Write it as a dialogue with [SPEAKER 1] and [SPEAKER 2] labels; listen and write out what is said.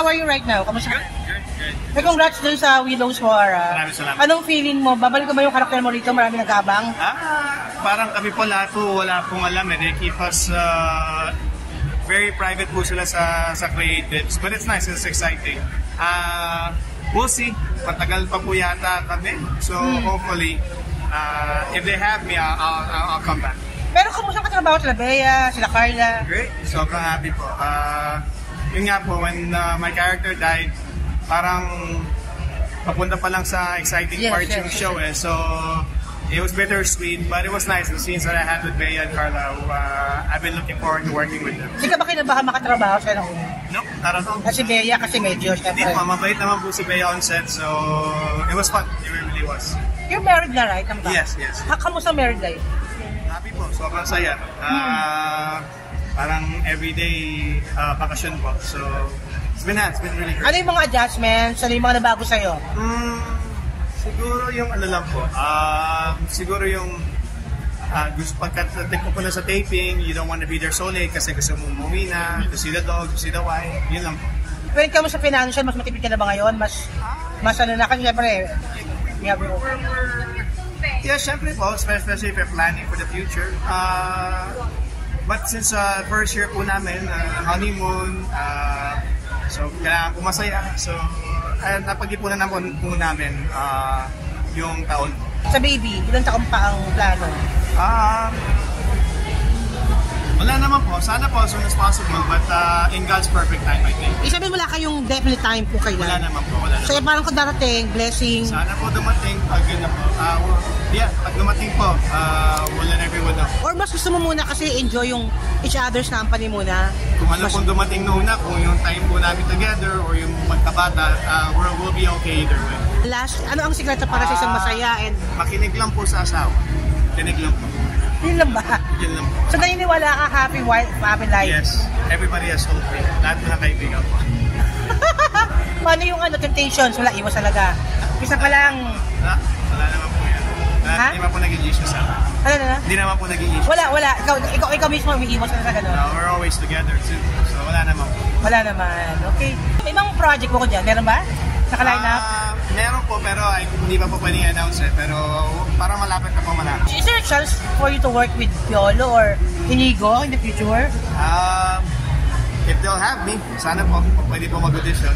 [SPEAKER 1] how are you right now? Kamusta?
[SPEAKER 2] Good.
[SPEAKER 1] Eh, congrats dun sa Willows War.
[SPEAKER 2] Maraming salamat.
[SPEAKER 1] Anong feeling mo? Babalik ka ba yung karakter mo rito? Marami nag-abang?
[SPEAKER 2] Parang kami po lahat po, wala pong alam eh. They keep us very private po sila sa creatives. But it's nice, it's exciting. We'll see. Patagal pa po yata kami. So hopefully, if they have me, I'll come back.
[SPEAKER 1] Pero kumusta ka trabaho sila Bea, sila Carla?
[SPEAKER 2] Great. Sobrang happy po. Yun nga po, when my character died, parang papunta pa lang sa exciting part yung show eh. So, it was bittersweet, but it was nice. The scenes that I had with Bea and Carla, I've been looking forward to working with them.
[SPEAKER 1] Hindi ka ba kinabahan makatrabaho sa nung?
[SPEAKER 2] No, not at all.
[SPEAKER 1] Kasi Bea, kasi medyo,
[SPEAKER 2] Hindi
[SPEAKER 1] syempre.
[SPEAKER 2] po, mabait naman po si Bea on set, so it was fun. It really was.
[SPEAKER 1] You're married na, right?
[SPEAKER 2] Yes.
[SPEAKER 1] Kamusta married life?
[SPEAKER 2] Happy po, sobrang saya. Parang everyday bakasyon po. So, it's been really great.
[SPEAKER 1] Ano yung mga adjustments? Ano yung mga nabago sa'yo?
[SPEAKER 2] Siguro yung ano lang po. Siguro yung gusto pagka-take ko po na sa taping, you don't want to be there so late kasi gusto mo umuwi na, to see the dog, to see the wife, yun lang po.
[SPEAKER 1] Pero ikaw mo sa financial, mas matipid ka na ba ngayon? Mas ano na, kasi syempre,
[SPEAKER 2] yeah, syempre po, especially if you're planning for the future. But since first year po namin, honeymoon, so kailangan po masaya. So, napag-ipunan na po namin yung taon.
[SPEAKER 1] Sa baby, ilang taon pa ang plano?
[SPEAKER 2] Wala naman po. Sana po as soon as possible. But in God's perfect time, I think.
[SPEAKER 1] Sabihin wala kayong definite time po kailan?
[SPEAKER 2] Wala naman po. Wala naman.
[SPEAKER 1] So parang kung darating, blessing.
[SPEAKER 2] Sana po dumating pag yun na po. Pag dumating po, we'll let everyone know.
[SPEAKER 1] Or mas gusto mo muna kasi enjoy yung each other's company muna?
[SPEAKER 2] Kung ano pong dumating noon na, kung yung time po namin together or yung magkabata, we'll be okay either way.
[SPEAKER 1] Last, ano ang sikreto para sa isang masaya and...
[SPEAKER 2] Makinig lang po sa asawa. Kinig lang po.
[SPEAKER 1] Yun lang ba?
[SPEAKER 2] Yun lang po.
[SPEAKER 1] So naniniwala ka happy wife, happy life?
[SPEAKER 2] Yes. Everybody has hope. Lahat mo na kaibigan po.
[SPEAKER 1] Paano yung temptations? Wala, iwas talaga. Isa pa lang.
[SPEAKER 2] Wala naman po yan. Hindi naman po naging issue sa akin.
[SPEAKER 1] Ano na?
[SPEAKER 2] Hindi naman po naging issue.
[SPEAKER 1] Wala. Ikaw mismo umiiwas na sa gano'n?
[SPEAKER 2] No, we're always together too. So wala naman po.
[SPEAKER 1] Wala naman. Okay. May ibang project mo ko dyan? Meron ba? Naka-line up?
[SPEAKER 2] Meron po, pero hindi pa po pwedeng i-announce eh. Pero parang malapit na po malapit.
[SPEAKER 1] Is there a chance for you to work with Piolo or Inigo in the future?
[SPEAKER 2] If they'll have me, sana po, pwede po mag-audition.